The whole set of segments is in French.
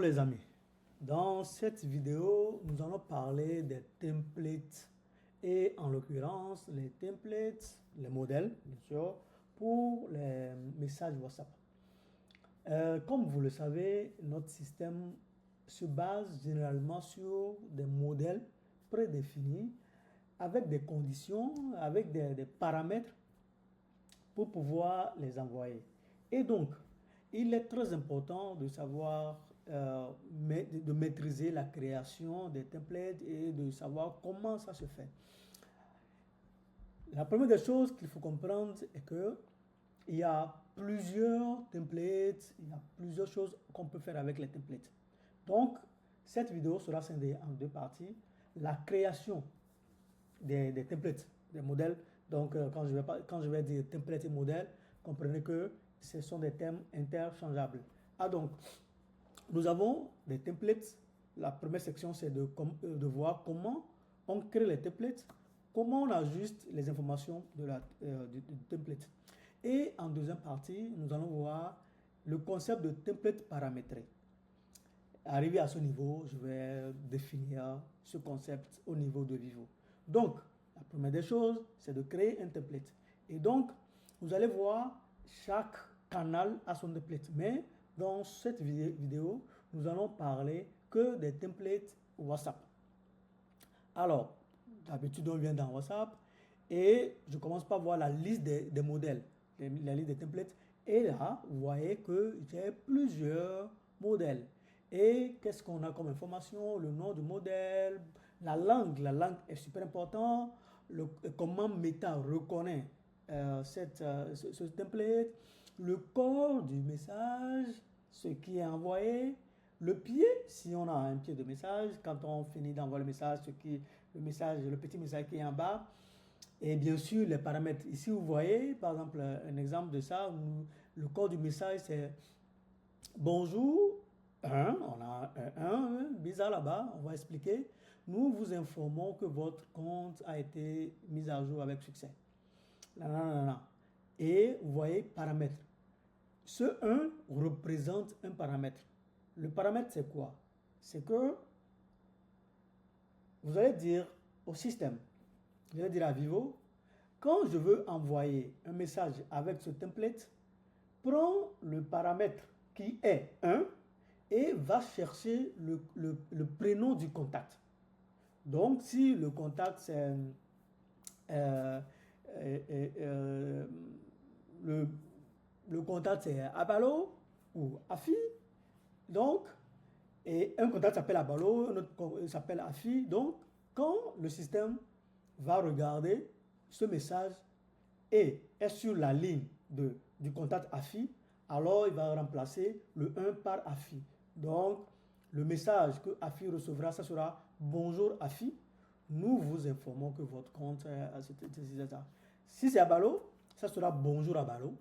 les amis, dans cette vidéo, nous allons parler des templates et en l'occurrence les templates, les modèles bien sûr, pour les messages WhatsApp. Comme vous le savez, notre système se base généralement sur des modèles prédéfinis avec des conditions, avec des paramètres pour pouvoir les envoyer. Et donc, il est très important de savoir, de maîtriser la création des templates et de savoir comment ça se fait. La première des choses qu'il faut comprendre est que il y a plusieurs templates, il y a plusieurs choses qu'on peut faire avec les templates. Donc, cette vidéo sera scindée en deux parties. La création des templates, des modèles. Donc, quand je vais dire template et modèle, comprenez que ce sont des termes interchangeables. Donc, nous avons des templates. La première section, c'est de voir comment on crée les templates, comment on ajuste les informations du template. Et en deuxième partie, nous allons voir le concept de template paramétré. Arrivé à ce niveau, je vais définir ce concept au niveau de Vivo. Donc, la première des choses, c'est de créer un template. Et donc, vous allez voir, chaque canal a son template. Mais dans cette vidéo, nous allons parler que des templates WhatsApp. Alors, d'habitude, on vient dans WhatsApp et je commence par voir la liste des modèles, la liste des templates. Et là, vous voyez que j'ai plusieurs modèles. Et qu'est-ce qu'on a comme information? Le nom du modèle, la langue est super important. Comment Meta reconnaît ce template, le corps du message, ce qui est envoyé, le pied, si on a un pied de message, quand on finit d'envoyer le message, le petit message qui est en bas, et bien sûr les paramètres. Ici, vous voyez, par exemple, un exemple de ça, où le corps du message, c'est bonjour. On a un bizarre là-bas, on va expliquer. Nous vous informons que votre compte a été mis à jour avec succès. Et vous voyez, paramètres. Ce 1 représente un paramètre. Le paramètre, c'est quoi? C'est que vous allez dire au système, vous allez dire à Vivo, quand je veux envoyer un message avec ce template, prends le paramètre qui est 1 et va chercher le prénom du contact. Donc, si le contact, c'est le contact, c'est Abalo ou Afi, donc, et un contact s'appelle Abalo, un autre s'appelle Afi. Donc, quand le système va regarder ce message et est sur la ligne du contact Afi, alors il va remplacer le 1 par Afi. Donc, le message que Afi recevra, ça sera bonjour Afi. Nous vous informons que votre compte est à cet état. Si c'est Abalo, ça sera bonjour Abalo.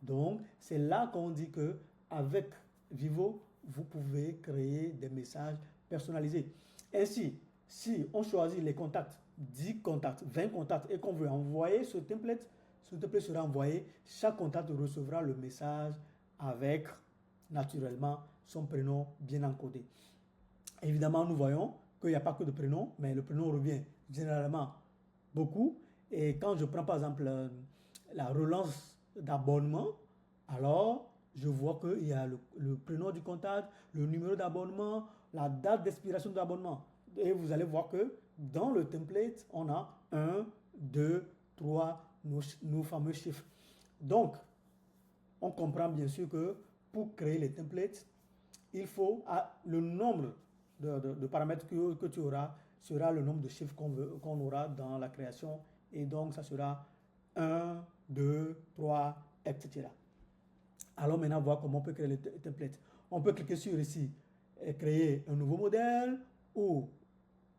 Donc, c'est là qu'on dit que avec Vivo, vous pouvez créer des messages personnalisés. Ainsi, si on choisit les contacts, 10 contacts, 20 contacts et qu'on veut envoyer ce template sera envoyé. Chaque contact recevra le message avec, naturellement, son prénom bien encodé. Évidemment, nous voyons qu'il n'y a pas que de prénom, mais le prénom revient généralement beaucoup. Et quand je prends par exemple la relance d'abonnement, alors je vois qu'il y a le prénom du contact, le numéro d'abonnement, la date d'expiration de l'abonnement. Et vous allez voir que dans le template, on a 1, 2, 3, nos fameux chiffres. Donc, on comprend bien sûr que pour créer les templates, il faut le nombre de paramètres que tu auras sera le nombre de chiffres qu'on aura dans la création. Et donc, ça sera 1, 2, 3, etc. Alors maintenant, voir comment on peut créer les templates. On peut cliquer sur ici, et créer un nouveau modèle, ou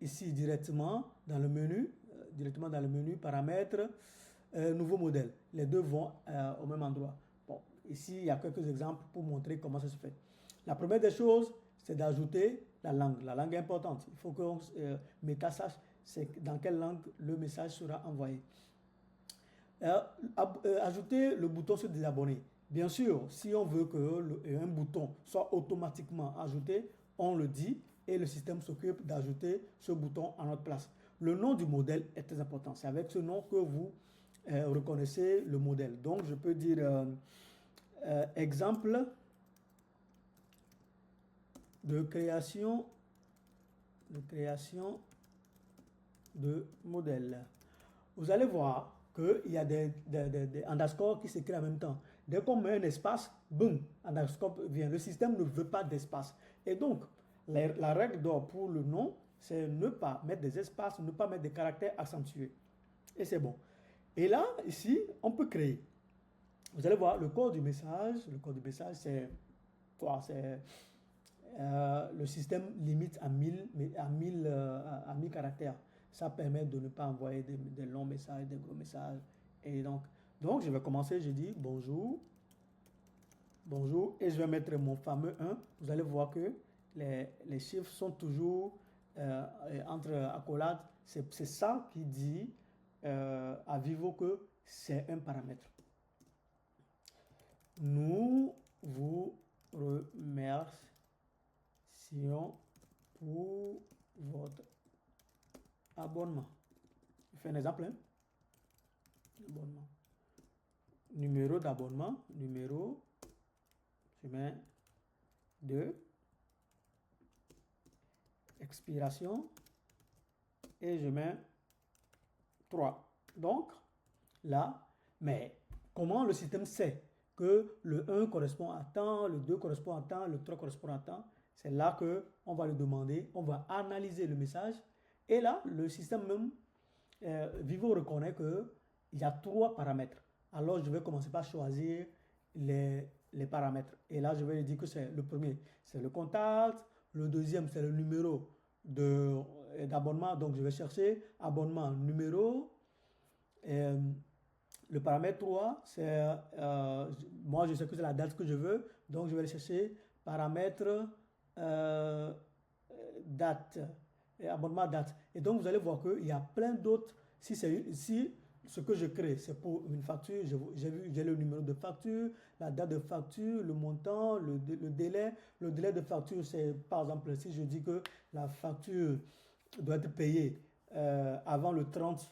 ici directement dans le menu, paramètres, nouveau modèle. Les deux vont au même endroit. Bon, ici, il y a quelques exemples pour montrer comment ça se fait. La première des choses, c'est d'ajouter la langue. La langue est importante. Il faut que Meta sache dans quelle langue le message sera envoyé. Ajouter le bouton se désabonner. Bien sûr, si on veut que un bouton soit automatiquement ajouté, on le dit et le système s'occupe d'ajouter ce bouton à notre place. Le nom du modèle est très important. C'est avec ce nom que vous reconnaissez le modèle. Donc, je peux dire exemple de création de modèle. Vous allez voir qu'il y a des underscores qui s'écrivent en même temps. Dès qu'on met un espace, boum, underscore vient. Le système ne veut pas d'espace. Et donc, la règle d'or pour le nom, c'est ne pas mettre des espaces, ne pas mettre des caractères accentués. Et c'est bon. Et là, ici, on peut créer. Vous allez voir le code du message. Le code du message, c'est quoi? C'est le système limite à 1000 caractères. Ça permet de ne pas envoyer des longs messages, des gros messages. Et donc, je vais commencer, je dis bonjour, bonjour, et je vais mettre mon fameux 1. Vous allez voir que les chiffres sont toujours entre accolades. C'est ça qui dit à Vivo que c'est un paramètre. Nous vous remercions pour votre abonnement. Je fais un exemple. Hein? Abonnement. Numéro d'abonnement. Numéro. Je mets 2. Expiration. Et je mets 3. Donc, là, mais comment le système sait que le 1 correspond à temps, le 2 correspond à temps, le 3 correspond à temps? C'est là qu'on va lui demander, on va analyser le message. Et là, le système même, Vivo reconnaît qu'il y a 3 paramètres. Alors, je vais commencer par choisir les paramètres. Et là, je vais lui dire que c'est le premier, c'est le contact. Le deuxième, c'est le numéro d'abonnement. Donc, je vais chercher abonnement numéro. Le paramètre 3, c'est, moi, je sais que c'est la date que je veux. Donc, je vais aller chercher paramètre date. Et abonnement date. Et donc, vous allez voir qu'il y a plein d'autres. Si ce que je crée, c'est pour une facture, j'ai le numéro de facture, la date de facture, le montant, le délai. Le délai de facture, c'est par exemple, si je dis que la facture doit être payée avant le 30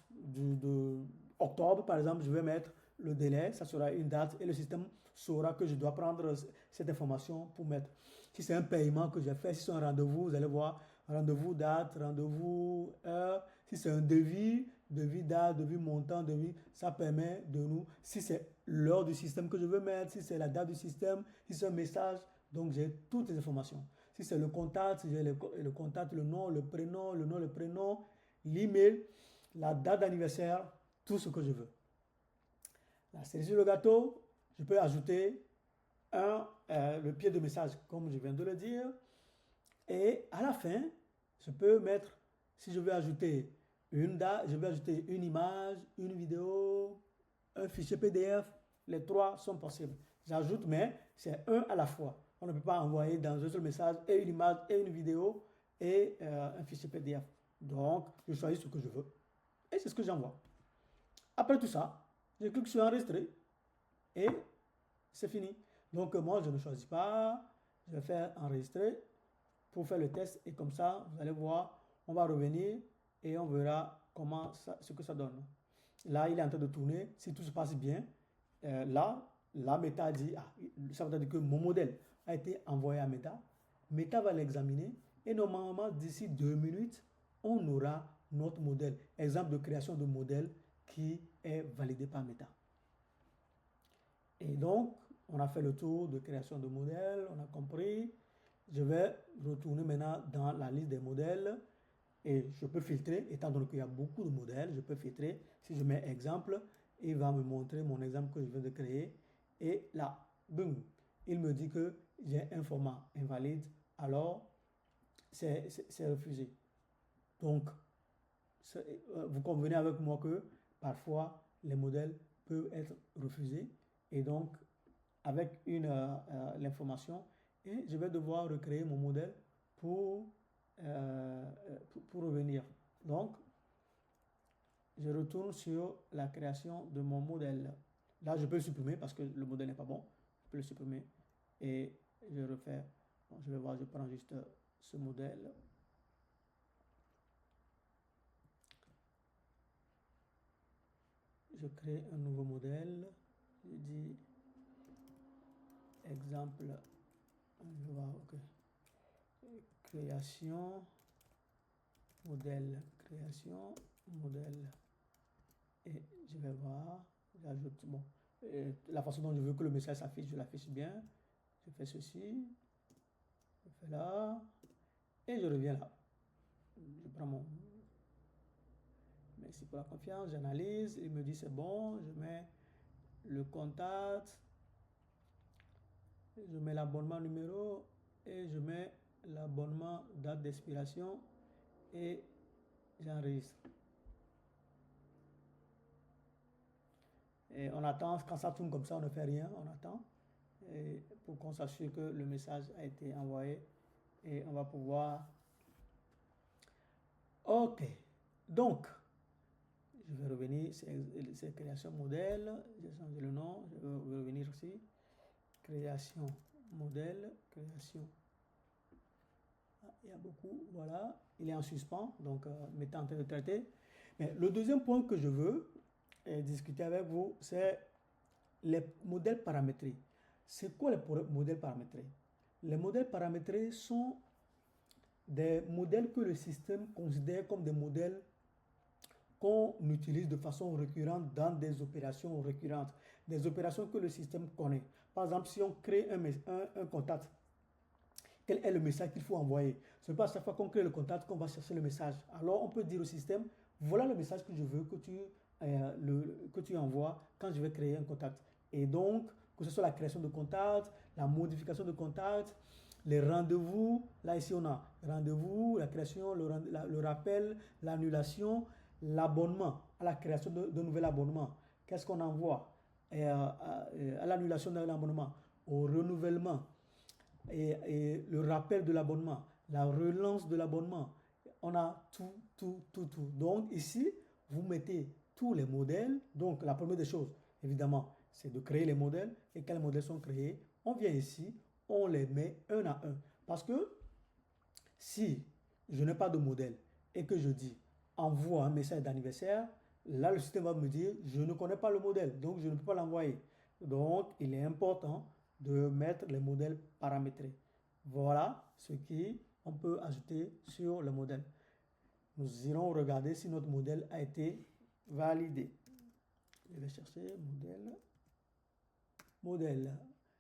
octobre, par exemple, je vais mettre le délai, ça sera une date et le système saura que je dois prendre cette information pour mettre. Si c'est un paiement que j'ai fait, si c'est un rendez-vous, vous allez voir rendez-vous date, rendez-vous heure. Si c'est un devis, devis date, devis montant, devis, ça permet de nous, si c'est l'heure du système que je veux mettre, si c'est la date du système, si c'est un message, donc j'ai toutes les informations. Si c'est le contact, si j'ai le contact, le nom, le prénom, le prénom, l'email, la date d'anniversaire, tout ce que je veux. La cerise sur le gâteau, je peux ajouter le pied de message, comme je viens de le dire. Et à la fin, je peux mettre, si je veux ajouter une date, je vais ajouter une image, une vidéo, un fichier PDF. Les 3 sont possibles. J'ajoute, mais c'est un à la fois. On ne peut pas envoyer dans un seul message et une image et une vidéo et un fichier PDF. Donc, je choisis ce que je veux. Et c'est ce que j'envoie. Après tout ça, je clique sur enregistrer et c'est fini. Donc moi, je ne choisis pas. Je vais faire enregistrer pour faire le test et comme ça, vous allez voir, on va revenir et on verra ce que ça donne. Là, il est en train de tourner. Si tout se passe bien, là, la Meta dit, ça veut dire que mon modèle a été envoyé à Meta. Meta va l'examiner et normalement, d'ici 2 minutes, on aura notre modèle. Exemple de création de modèle qui est validé par Meta. Et donc, on a fait le tour de création de modèle, on a compris. Je vais retourner maintenant dans la liste des modèles et je peux filtrer, étant donné qu'il y a beaucoup de modèles, je peux filtrer. Si je mets exemple, il va me montrer mon exemple que je viens de créer. Et là, boum, il me dit que j'ai un format invalide, alors c'est refusé. Donc, vous convenez avec moi que parfois les modèles peuvent être refusés et donc avec l'information et je vais devoir recréer mon modèle pour revenir. Donc, je retourne sur la création de mon modèle. Là, je peux le supprimer parce que le modèle n'est pas bon. peux le supprimer et je refais. Bon, je vais voir, je prends juste ce modèle. Je crée un nouveau modèle. Je dis exemple. Je vais voir, ok. Création, modèle, création, modèle. Et je vais voir, j'ajoute, bon, la façon dont je veux que le message s'affiche, je l'affiche bien. Je fais ceci, je fais là, et je reviens là. Je prends mon... Merci pour la confiance, j'analyse, il me dit c'est bon, je mets le contact, je mets l'abonnement numéro, et je mets l'abonnement date d'expiration, et j'enregistre. Et on attend, quand ça tourne comme ça, on ne fait rien, on attend. Et pour qu'on s'assure que le message a été envoyé. Et on va pouvoir... Ok. Donc, je vais revenir, c'est création modèle. J'ai changé le nom. Je vais revenir ici. Création modèle, création. Ah, il y a beaucoup, voilà. Il est en suspens, donc mettez en train de traiter. Mais le deuxième point que je veux discuter avec vous, c'est les modèles paramétrés. C'est quoi les modèles paramétrés? Les modèles paramétrés sont des modèles que le système considère comme des modèles qu'on utilise de façon récurrente dans des opérations récurrentes, des opérations que le système connaît. Par exemple, si on crée un contact, quel est le message qu'il faut envoyer? Ce n'est pas à chaque fois qu'on crée le contact qu'on va chercher le message. Alors, on peut dire au système, voilà le message que je veux que tu envoies quand je vais créer un contact. Et donc, que ce soit la création de contact, la modification de contact, les rendez-vous, là ici on a rendez-vous, la création, le rappel, l'annulation, l'abonnement, à la création de nouvel abonnement. Qu'est-ce qu'on envoie? À l'annulation d'un abonnement, au renouvellement, et le rappel de l'abonnement, la relance de l'abonnement. On a tout. Donc ici, vous mettez tous les modèles. Donc la première des choses, évidemment, c'est de créer les modèles. Et quand les modèles sont créés, on vient ici, on les met un à un. Parce que si je n'ai pas de modèle et que je dis envoie un message d'anniversaire, là le système va me dire je ne connais pas le modèle, donc je ne peux pas l'envoyer. Donc il est important de mettre les modèles paramétrés. Voilà ce qu'on peut ajouter sur le modèle. Nous irons regarder si notre modèle a été validé. Je vais chercher modèle.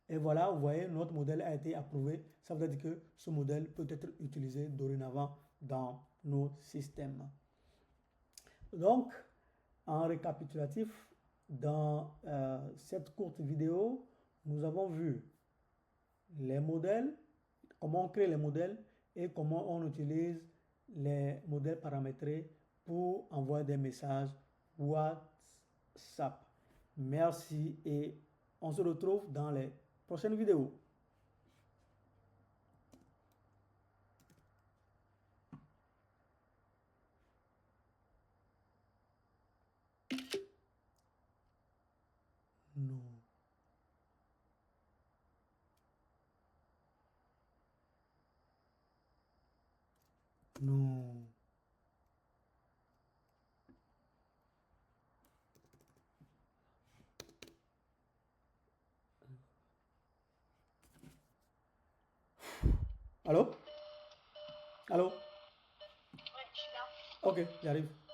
Et voilà, vous voyez, notre modèle a été approuvé. Ça veut dire que ce modèle peut être utilisé dorénavant dans nos systèmes. Donc, en récapitulatif, dans cette courte vidéo, nous avons vu les modèles, comment on crée les modèles et comment on utilise les modèles paramétrés pour envoyer des messages WhatsApp. Merci et on se retrouve dans les prochaines vidéos. Non. Non. Allô? Allô? Ouais, je suis là. Ok, j'arrive.